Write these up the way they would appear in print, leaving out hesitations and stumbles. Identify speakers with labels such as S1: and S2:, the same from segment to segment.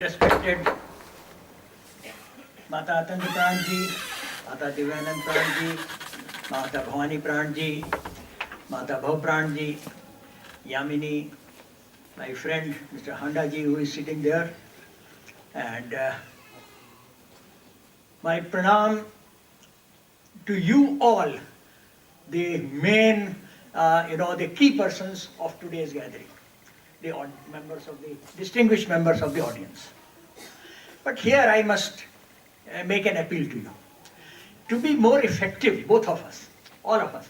S1: Respected Mata Atanand Pran ji, Mata Divyanand Pran ji, Mata Bhavani Pran ji, Mata Bhav Pran ji, Yamini, my friend Mr. Handa ji who is sitting there, and my pranam to you all, the main, the key persons of today's gathering, the distinguished members of the audience. But here I must make an appeal to you. To be more effective, both of us, all of us,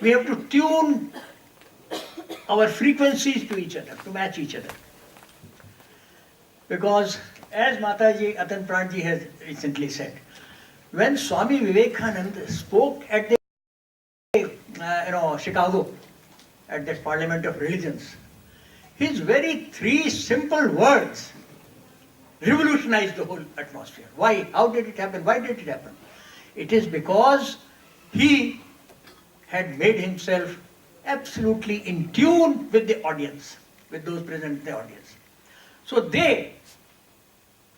S1: we have to tune our frequencies to each other, to match each other. Because as Mataji Atan Pranji has recently said, when Swami Vivekananda spoke at the Chicago, at that Parliament of Religions, his very three simple words revolutionized the whole atmosphere. Why? How did it happen? Why did it happen? It is because he had made himself absolutely in tune with the audience, with those present in the audience. So they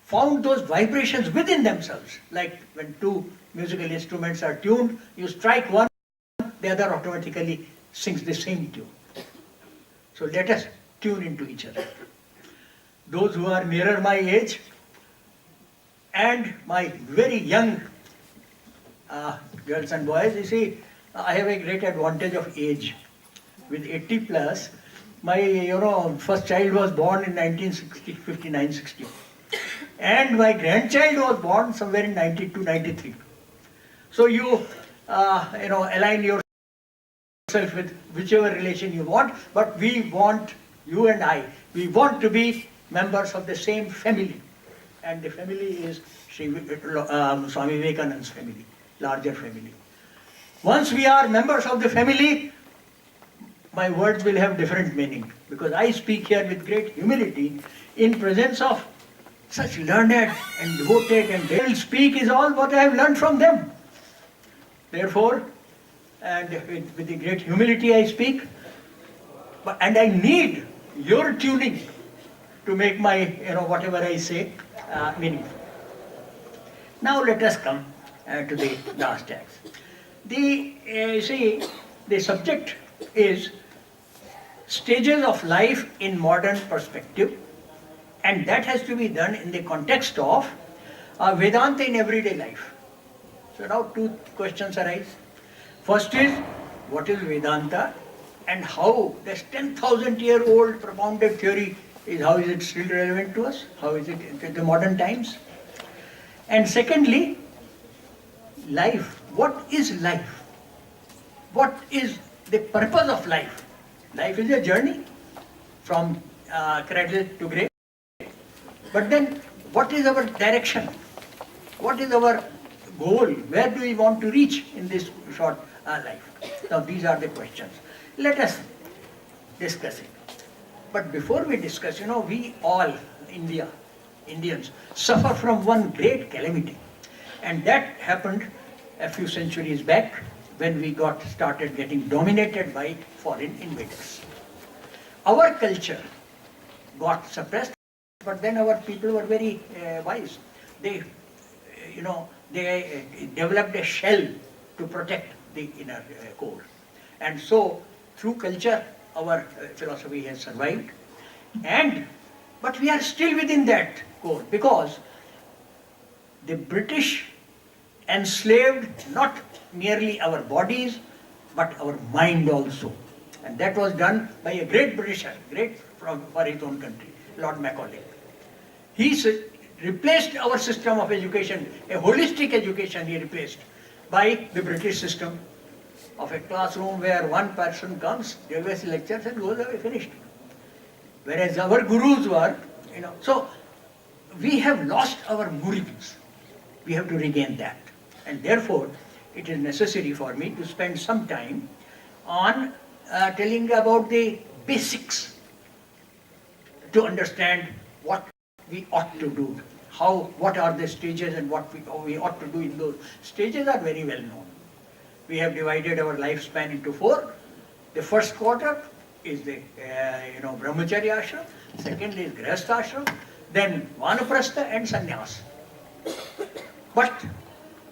S1: found those vibrations within themselves, like when two musical instruments are tuned, you strike one, the other automatically sings the same tune. So let us tune into each other. Those who are nearer my age and my very young girls and boys, you see, I have a great advantage of age. With 80 plus, my first child was born in 1959-60. And my grandchild was born somewhere in 92-93. So you, align yourself with whichever relation you want, but we want, you and I, we want to be members of the same family. And the family is Swami Vivekananda's family, larger family. Once we are members of the family, my words will have different meaning, because I speak here with great humility in presence of such learned and devoted, and they will speak is all what I have learned from them. Therefore, and with the great humility I speak, and I need your tuning to make my, whatever I say, meaningful. Now let us come to the last acts. The subject is stages of life in modern perspective, and that has to be done in the context of Vedanta in everyday life. So now two questions arise. First is, what is Vedanta, and how this 10,000-year-old propounded theory how is it still relevant to us? How is it in the modern times? And secondly, life. What is life? What is the purpose of life? Life is a journey from cradle to grave. But then, what is our direction? What is our goal? Where do we want to reach in this short life? Now, these are the questions. Let us discuss it. But before we discuss, we all, Indians, suffer from one great calamity. And that happened a few centuries back when we started getting dominated by foreign invaders. Our culture got suppressed, but then our people were very wise. They developed a shell to protect the inner core. And so, through culture, our philosophy has survived. But we are still within that core, because the British enslaved not merely our bodies, but our mind also. And that was done by a great Britisher, for his own country, Lord Macaulay. He replaced our system of education, a holistic education he replaced, by the British system of a classroom where one person comes, delivers lectures and goes away, finished. Whereas our gurus were, so we have lost our moorings. We have to regain that. And therefore, it is necessary for me to spend some time on telling about the basics to understand what we ought to do, what are the stages and what we ought to do in those. Stages are very well known. We have divided our lifespan into 4. The first quarter is the Brahmacharya ashram, second is Grihastha ashram, then Vanaprastha and Sannyas. But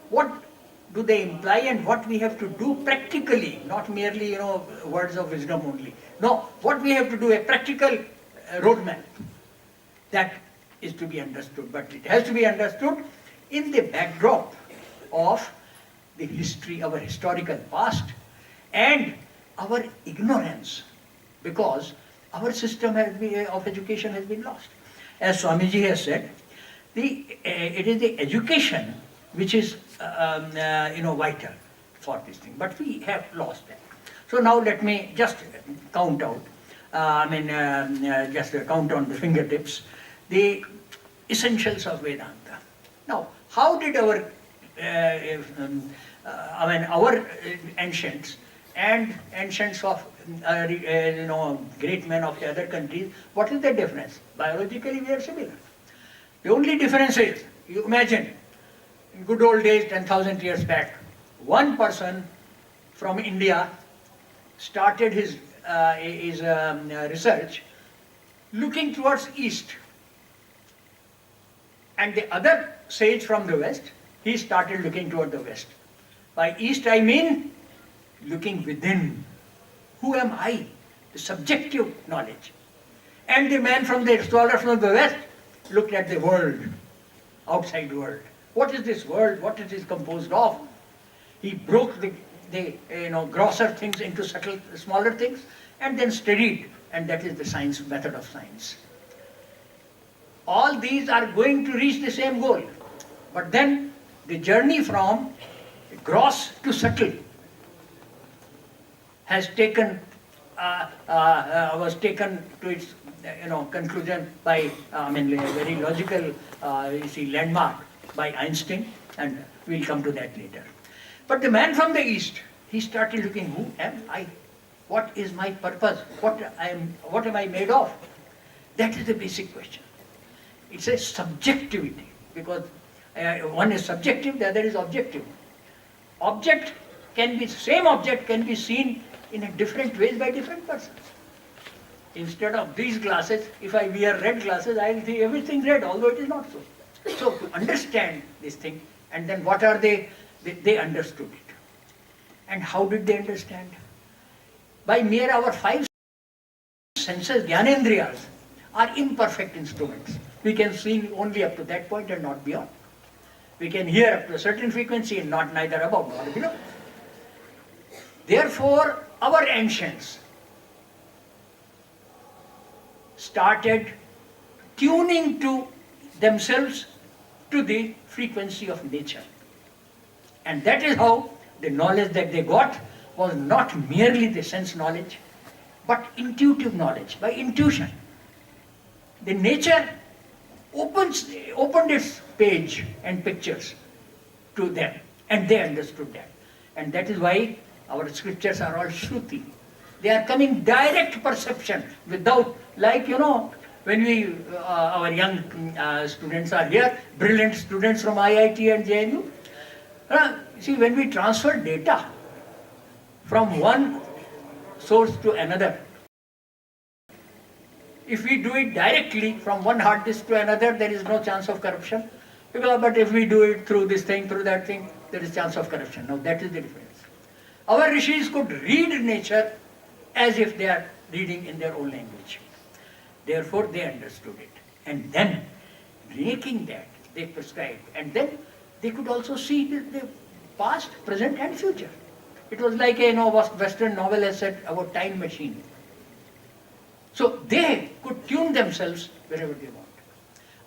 S1: what do they imply and what we have to do practically, not merely, words of wisdom only. No, what we have to do, a practical roadmap, that is to be understood. But it has to be understood in the backdrop of the history, our historical past, and our ignorance, because our system of education has been lost. As Swamiji has said, it is the education which is vital for this thing, but we have lost that. So now let me just count out, just count on the fingertips, the essentials of Vedanta. Now, how did our ancients and ancients of great men of the other countries, what is the difference? Biologically we are similar. The only difference is, you imagine, in good old days, 10,000 years back, one person from India started his research looking towards east. And the other sage from the west, he started looking toward the west. By east I mean looking within. Who am I? The subjective knowledge. And the man from the scholar from the west looked at the world, outside world. What is this world? What it is composed of? He broke the grosser things into subtle, smaller things, and then studied, and that is the science, method of science. All these are going to reach the same goal, but then the journey from gross to subtle has was taken to its conclusion by a very logical landmark by Einstein, and we'll come to that later. But the man from the east, he started looking, who am I? What is my purpose? What am I made of? That is the basic question. It's a subjectivity, because one is subjective, the other is objective. Same object can be seen in a different ways by different persons. Instead of these glasses, if I wear red glasses, I will see everything red, although it is not so. So to understand this thing, and then what are they understood it. And how did they understand? By mere our five senses, Jnanendriyas, are imperfect instruments. We can see only up to that point and not beyond. We can hear up to a certain frequency and not neither above nor below. Therefore, our ancients started tuning to themselves to the frequency of nature. And that is how the knowledge that they got was not merely the sense knowledge, but intuitive knowledge, by intuition. The nature opened its page and pictures to them, and they understood that. And that is why our scriptures are all Shruti. They are coming direct perception without, when our young students are here, brilliant students from IIT and JNU. See, when we transfer data from one source to another, if we do it directly from one hard disk to another, there is no chance of corruption. But if we do it through this thing, through that thing, there is chance of corruption. Now that is the difference. Our rishis could read nature as if they are reading in their own language. Therefore they understood it. And then, making that, they prescribed. And then they could also see the past, present and future. It was like what Western novel has said about time machine. So they could tune themselves wherever they want.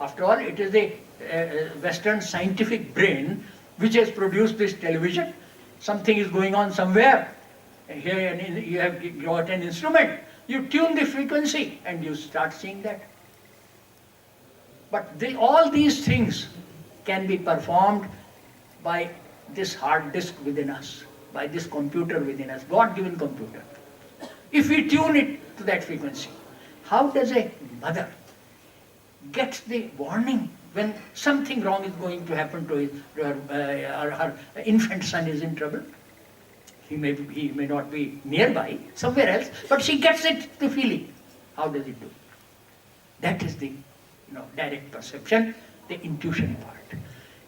S1: After all, it is the Western scientific brain which has produced this television. Something is going on somewhere. And here you have got an instrument. You tune the frequency and you start seeing that. But all these things can be performed by this hard disk within us, by this computer within us, God-given computer. If we tune it to that frequency, how does a mother get the warning when something wrong is going to happen to her infant son is in trouble? He may not be nearby, somewhere else, but she gets it, the feeling. How does it do? That is the direct perception, the intuition part.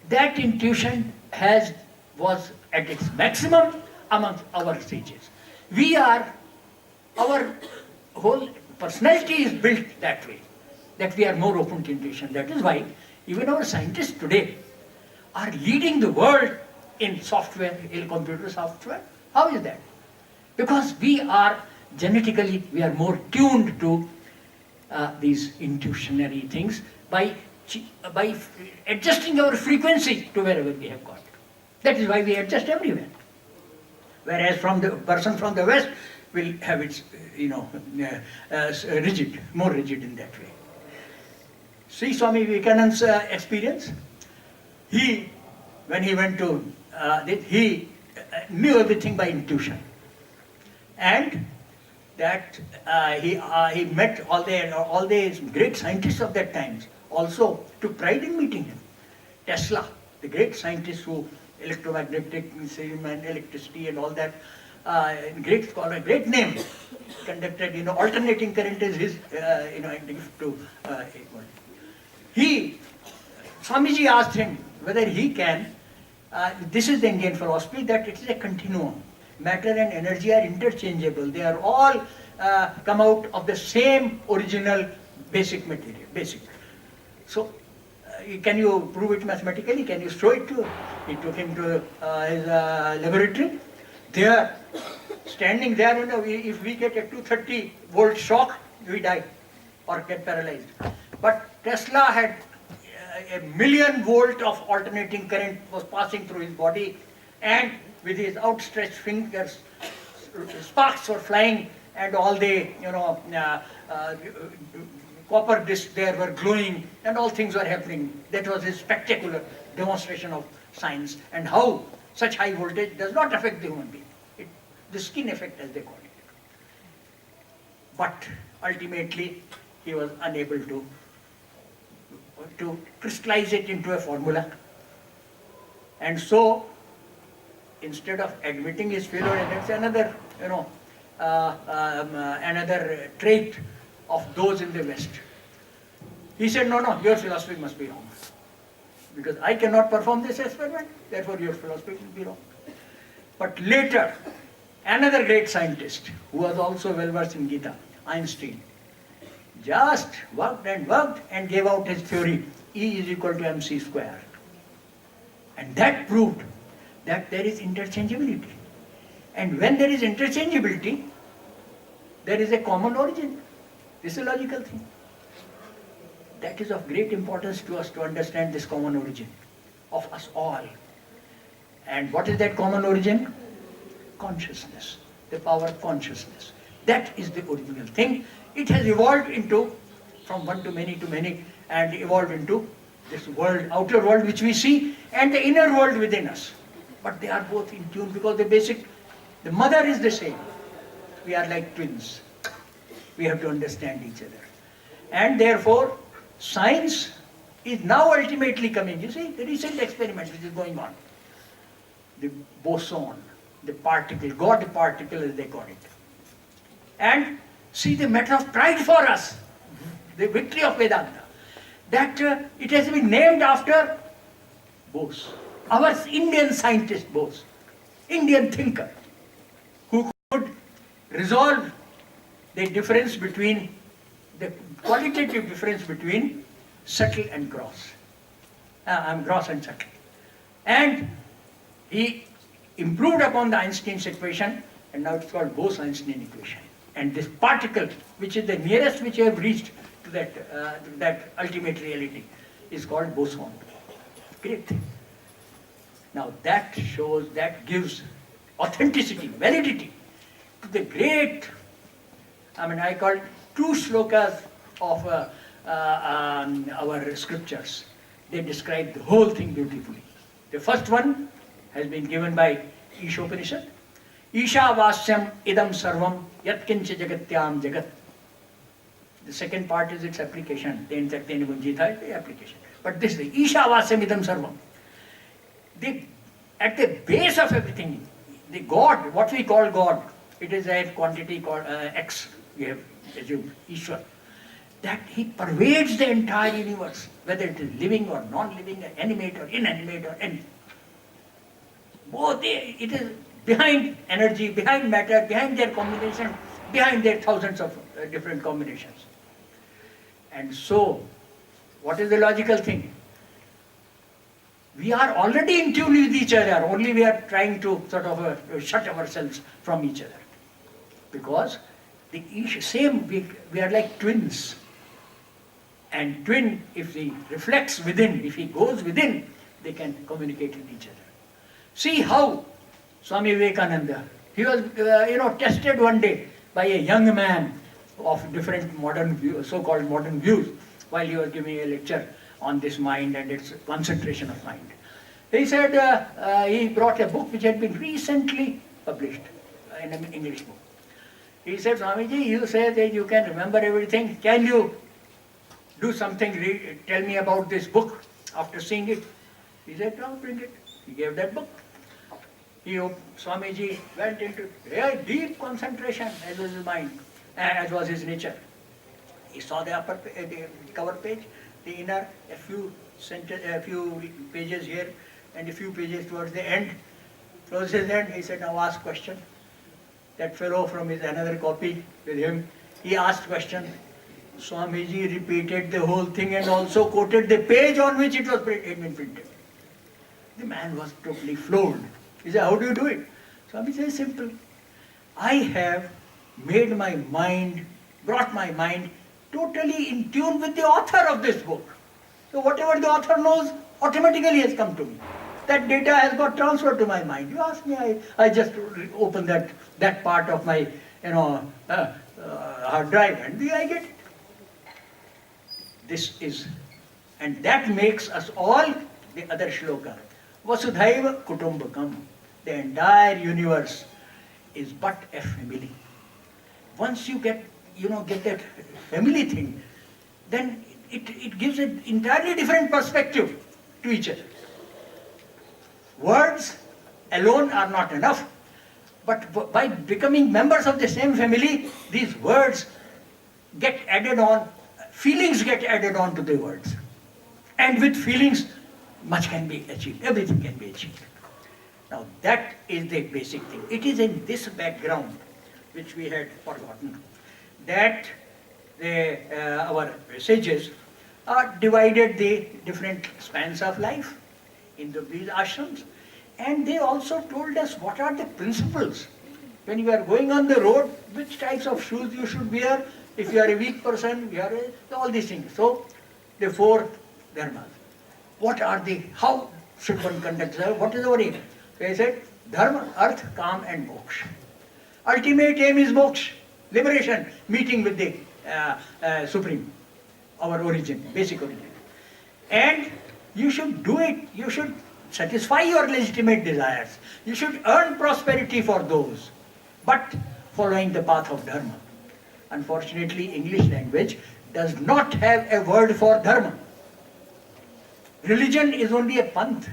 S1: That intuition was at its maximum amongst our sages. Our whole personality is built that way, that we are more open to intuition. That is why even our scientists today are leading the world in software, in computer software. How is that? Because we are genetically, we are more tuned to these intuitionary things by adjusting our frequency to wherever we have got. That is why we adjust everywhere. Whereas from the person from the West will have its, rigid, more rigid in that way. See Swami Vivekananda's experience. When he went to, he knew everything by intuition, and that he met all the great scientists of that time. Also took pride in meeting him. Tesla, the great scientist who electromagnetic and electricity and all that, great scholar, great name, conducted. Alternating current is his gift to. Swamiji asked him whether he can. This is the Indian philosophy, that it is a continuum. Matter and energy are interchangeable. They are all come out of the same original basic material. So, can you prove it mathematically? Can you show it to him? He took him to his laboratory. There, standing there, if we get a 230 volt shock, we die or get paralyzed. But Tesla had a million volt of alternating current was passing through his body, and with his outstretched fingers, sparks were flying, and all the copper discs there were glowing, and all things were happening. That was his spectacular demonstration of science, and how such high voltage does not affect the human being. The skin effect, as they call it. But ultimately, he was unable to crystallize it into a formula. And so, instead of admitting his failure, and that's another, another trait of those in the West. He said, no, your philosophy must be wrong. Because I cannot perform this experiment, therefore your philosophy will be wrong. But later, another great scientist, who was also well versed in Gita, Einstein, just worked and gave out his theory, E is equal to mc square. And that proved that there is interchangeability. And when there is interchangeability, there is a common origin. This is a logical thing. That is of great importance to us to understand this common origin of us all. And what is that common origin? Consciousness, the power of consciousness. That is the original thing. It has evolved from one to many, and evolved into this world, outer world which we see, and the inner world within us. But they are both in tune because the mother is the same. We are like twins. We have to understand each other. And therefore, science is now ultimately coming. You see, the recent experiment which is going on. The boson, the particle, God particle as they call it. And see the matter of pride for us, the victory of Vedanta, that it has been named after Bose, our Indian scientist Bose, Indian thinker, who could resolve the difference between, the qualitative difference between subtle and gross. Gross and subtle. And he improved upon the Einstein's equation, and now it's called Bose-Einstein equation. And this particle, which is the nearest which you have reached to that ultimate reality, is called boson. Great thing. Now that shows, that gives authenticity, validity to the great, I call it two shlokas of our scriptures. They describe the whole thing beautifully. The first one has been given by Ishopanishad. Isha vasyam idam sarvam yatkincha jagatyam jagat. The second part is its application. Ten Sakteni Gunjita is the application. But this is the Isha vasyam idam sarvam. At the base of everything, the God, what we call God, it is a quantity called X, we have assumed, Ishwar. that he pervades the entire universe, whether it is living or non-living, animate or inanimate or anything. Both, it is behind energy, behind matter, behind their combination, behind their thousands of different combinations. And so, what is the logical thing? We are already in tune with each other, only we are trying to sort of shut ourselves from each other. Because we are like twins. And twin, if he reflects within, if he goes within, they can communicate with each other. See how Swami Vivekananda, he was tested one day by a young man of different modern views, so-called modern views, while he was giving a lecture on this mind and its concentration of mind. He said he brought a book which had been recently published, in an English book. He said, Swamiji, you say that you can remember everything. Can you do something, tell me about this book after seeing it? He said, no, bring it. He gave that book. Swamiji went into very deep concentration, as was his mind, as was his nature. He saw the cover page, the inner, a few pages here, and a few pages towards the end. Towards his end, he said, now ask question. That fellow from his another copy with him, he asked question. Swamiji repeated the whole thing and also quoted the page on which it had been printed. The man was totally floored. He said, how do you do it? Swamiji said, simple. I have made my mind, brought my mind totally in tune with the author of this book. So whatever the author knows automatically has come to me. That data has got transferred to my mind. You ask me, I just open that part of my hard drive and I get it. This is, and that makes us all, the other shloka, Vasudhaiva Kutumbakam. The entire universe is but a family. Once you get that family thing, then it gives an entirely different perspective to each other. Words alone are not enough, but by becoming members of the same family, these words get added on, feelings get added on to the words. And with feelings, much can be achieved, everything can be achieved. Now that is the basic thing. It is in this background, which we had forgotten, that our sages divided the different spans of life into these ashrams, and they also told us what are the principles. When you are going on the road, which types of shoes you should wear, if you are a weak person, all these things. So, the four dharmas. How should one conduct themselves? What is our aim? They said, dharma, arth, kam and moksha. Ultimate aim is moksha, liberation, meeting with the Supreme, our origin, basic origin. And you should do it, you should satisfy your legitimate desires. You should earn prosperity for those, but following the path of dharma. Unfortunately, English language does not have a word for dharma. Religion is only a panth,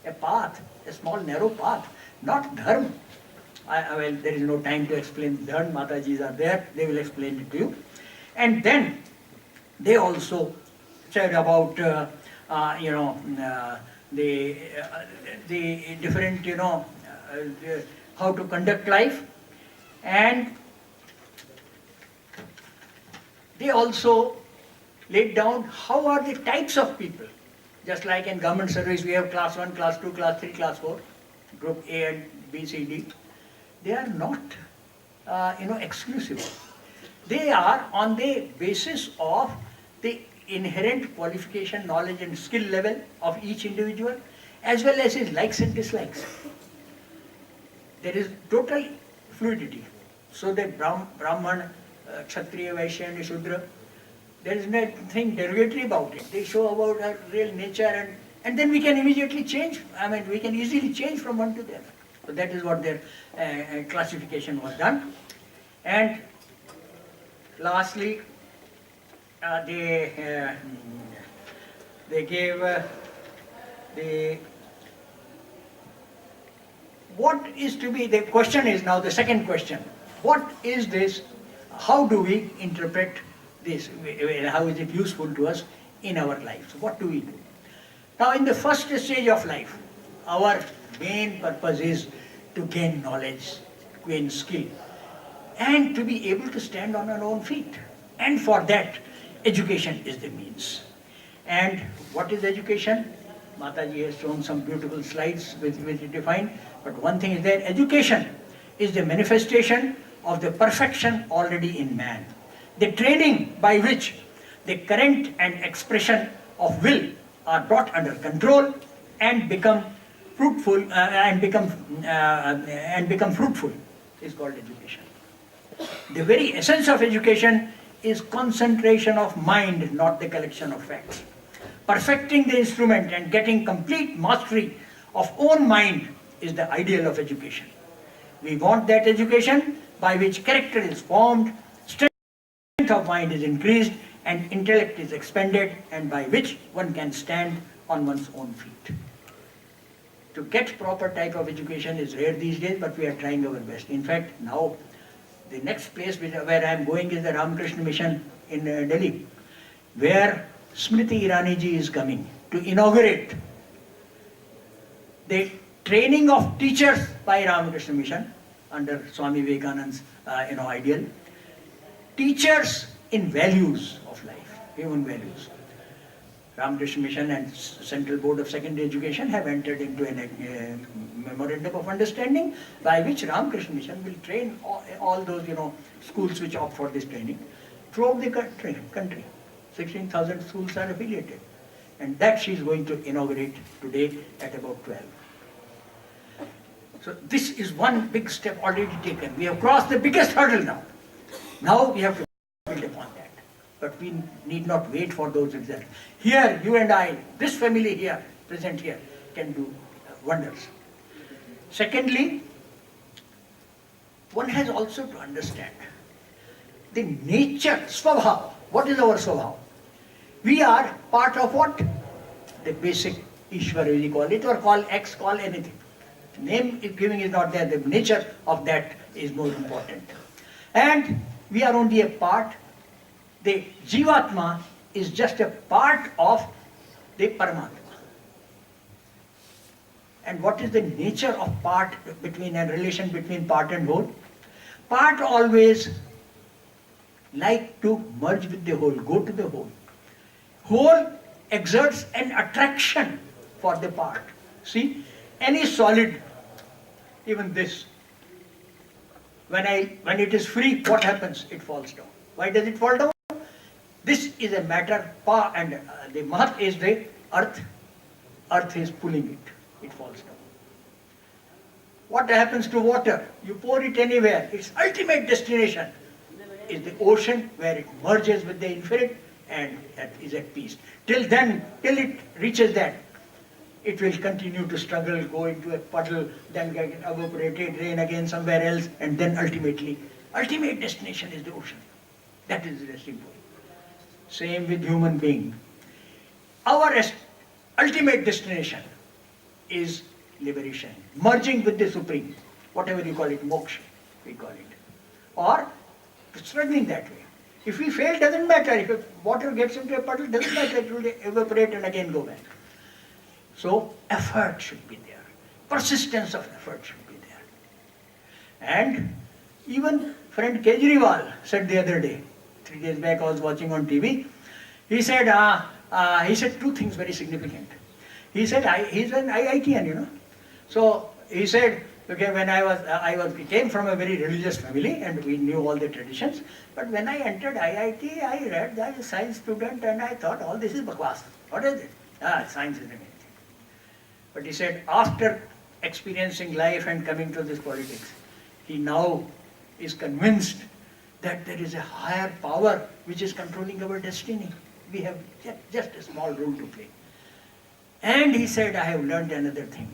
S1: a path, a small narrow path, not dharma. Well, there is no time to explain dharma. Matajis are there, they will explain it to you. And then they also said about the different, how to conduct life, and they also laid down how are the types of people. Just like in government service, we have class 1, class 2, class 3, class 4, group A and B, C, D. They are not, exclusive. They are on the basis of the inherent qualification, knowledge and skill level of each individual, as well as his likes and dislikes. There is total fluidity. So the Brahman, Kshatriya, Vaishya and Shudra, there is nothing derogatory about it. They show about our real nature, and then we can immediately change. We can easily change from one to the other. So that is what their classification was done. And lastly, they gave what is to be, the question is now the second question. What is this? How do we interpret this, how is it useful to us in our lives? What do we do? Now, in the first stage of life, our main purpose is to gain knowledge, gain skill, and to be able to stand on our own feet. And for that, education is the means. And what is education? Mataji has shown some beautiful slides which it defined, but one thing is that education is the manifestation of the perfection already in man. The training by which the current and expression of will are brought under control and become fruitful fruitful is called education. The very essence of education is concentration of mind, not the collection of facts. Perfecting the instrument and getting complete mastery of own mind is the ideal of education. We want that education by which character is formed, strength of mind is increased, and intellect is expanded, and by which one can stand on one's own feet. To get proper type of education is rare these days, but we are trying our best. In fact, now the next place where I am going is the Ramakrishna Mission in Delhi, where Smriti Irani ji is coming to inaugurate the training of teachers by Ramakrishna Mission under Swami Vivekananda's ideal. Teachers in values of life, human values. Ramakrishna Mission and Central Board of Secondary Education have entered into a memorandum of understanding by which Ramakrishna Mission will train all those schools which opt for this training throughout the country. 16,000 schools are affiliated, and that she is going to inaugurate today at about 12. So this is one big step already taken. We have crossed the biggest hurdle now. Now we have to build upon that. But we need not wait for those results. Here, you and I, this family here, present here, can do wonders. Secondly, one has also to understand the nature, svabhav. What is our svabhav? We are part of what? The basic Ishwar, we call it, or call X, call anything. Name giving is not there. The nature of that is more important. And we are only a part. The Jivatma is just a part of the Paramatma. And what is the nature of part between and relation between part and whole? Part always like to merge with the whole, go to the whole. Whole exerts an attraction for the part. See, any solid, even this, when it is free, what happens? It falls down. Why does it fall down? This is a matter, and the Mahat is the earth. Earth is pulling it. It falls down. What happens to water? You pour it anywhere. Its ultimate destination is the ocean, where it merges with the infinite and is at peace. Till then, till it reaches that, it will continue to struggle, go into a puddle, then get evaporated, rain again somewhere else, and then ultimate destination is the ocean. That is the resting point. Same with human being. Our ultimate destination is liberation, merging with the Supreme, whatever you call it, moksha, we call it, or struggling that way. If we fail, doesn't matter. If water gets into a puddle, doesn't matter. It will evaporate and again go back. So effort should be there. Persistence of effort should be there. And even friend Kejriwal said the other day, 3 days back I was watching on TV, he said two things very significant. He said, he's an IITian, So he said, okay, when I came from a very religious family and we knew all the traditions, but when I entered IIT, I read that as a science student and I thought all this is bakwas. What is it? Science isn't anything. But he said, after experiencing life and coming to this politics, he now is convinced that there is a higher power which is controlling our destiny. We have just a small role to play. And he said, I have learned another thing.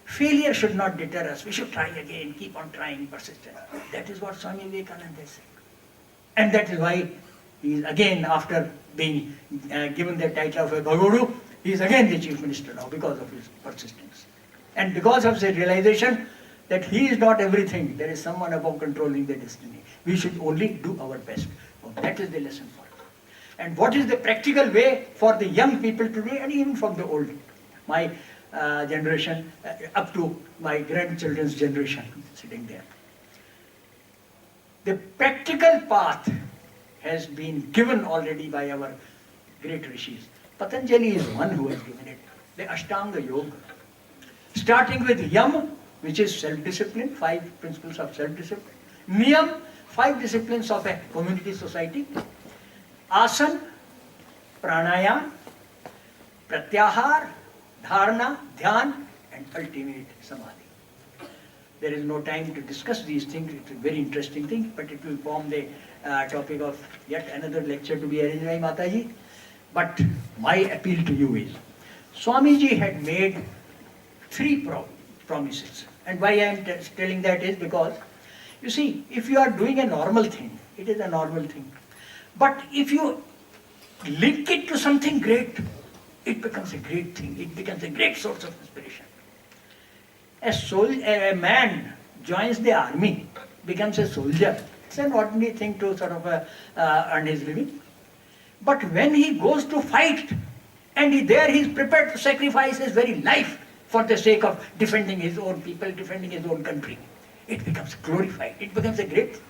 S1: Failure should not deter us. We should try again, keep on trying, persistent. That is what Swami Vivekananda said. And that is why he is again, after being given the title of a Bhaguru, he is again the chief minister now because of his persistence. And because of his realization that he is not everything, there is someone above controlling the destiny. We should only do our best Oh, that is the lesson for it. And what is the practical way for the young people today and even from the old? My generation up to my grandchildren's generation sitting there. The practical path has been given already by our great rishis. Patanjali is one who has given it. The Ashtanga Yoga. Starting with Yam, which is self-discipline, 5 principles of self-discipline. Niyam, 5 disciplines of a community society. Asan, Pranayam, Pratyahar, Dharana, Dhyan, and ultimate Samadhi. There is no time to discuss these things. It's a very interesting thing, but it will form the topic of yet another lecture to be arranged by Mataji. But my appeal to you is, Swamiji had made 3 promises. And why I am telling that is because, you see, if you are doing a normal thing, it is a normal thing. But if you link it to something great, it becomes a great thing. It becomes a great source of inspiration. A man joins the army, becomes a soldier. It's an ordinary thing to sort of earn his living. But when he goes to fight, and he is prepared to sacrifice his very life for the sake of defending his own people, defending his own country, it becomes glorified. It becomes a great thing.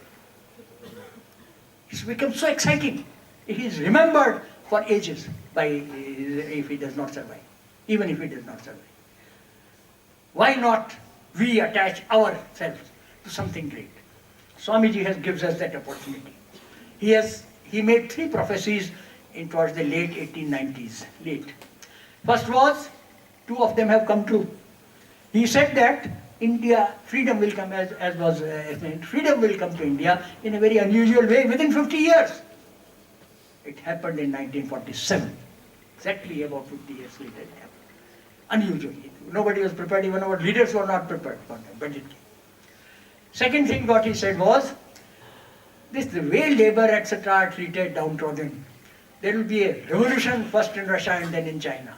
S1: It becomes so exciting. It is remembered for ages if he does not survive, even if he does not survive. Why not we attach ourselves to something great? Swamiji gives us that opportunity. He made 3 prophecies towards the late 1890s. First was, 2 of them have come true. He said that India, freedom will come, as was explained, freedom will come to India in a very unusual way within 50 years. It happened in 1947. Exactly about 50 years later it happened. Unusually. Nobody was prepared, even our leaders were not prepared for that, but it came. Second thing what he said was, the way labor, etc. are treated downtrodden, there will be a revolution first in Russia and then in China.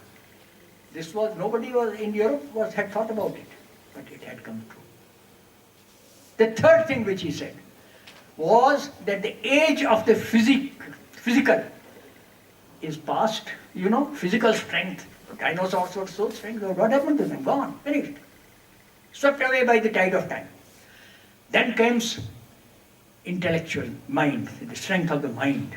S1: Nobody in Europe had thought about it, but it had come true. The third thing which he said was that the age of the physical is past. Physical strength. Dinosaurs were so strong. What happened to them? Gone. Finished. Swept away by the tide of time. Then comes intellectual mind, the strength of the mind.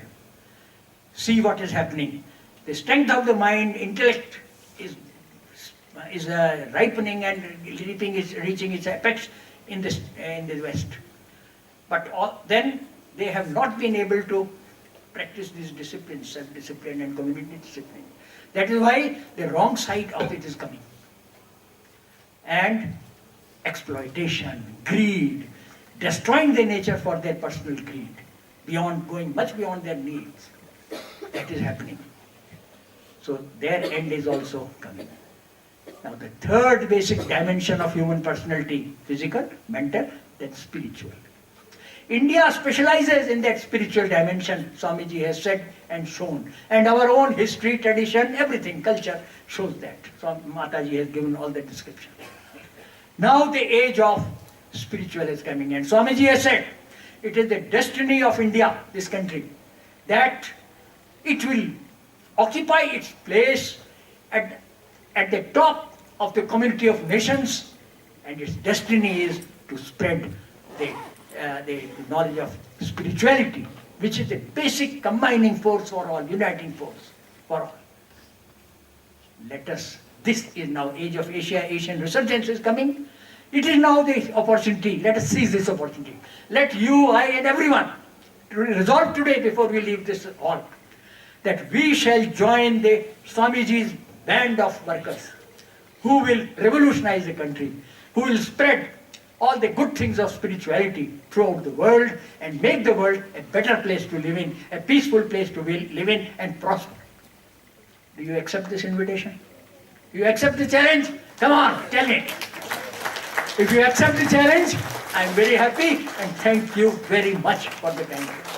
S1: See what is happening. The strength of the mind, intellect is ripening and reaching its apex in the West. But then they have not been able to practice these disciplines, self-discipline and community discipline. That is why the wrong side of it is coming. And exploitation, greed, destroying the nature for their personal greed, going much beyond their needs. That is happening. So their end is also coming. Now the third basic dimension of human personality, physical, mental, then spiritual. India specializes in that spiritual dimension, Swamiji has said and shown. And our own history, tradition, everything, culture shows that. So Mataji has given all the description. Now the age of spiritual is coming, and Swamiji has said, it is the destiny of India, this country, that it will occupy its place at the top of the community of nations, and its destiny is to spread the knowledge of spirituality, which is the basic combining force for all, uniting force for all. This is now age of Asian resurgence is coming. It is now the opportunity. Let us seize this opportunity. Let you, I, and everyone resolve today before we leave this hall that we shall join the Swamiji's band of workers who will revolutionize the country, who will spread all the good things of spirituality throughout the world and make the world a better place to live in, a peaceful place to live in and prosper. Do you accept this invitation? Do you accept the challenge? Come on, tell me. If you accept the challenge, I am very happy and thank you very much for the time.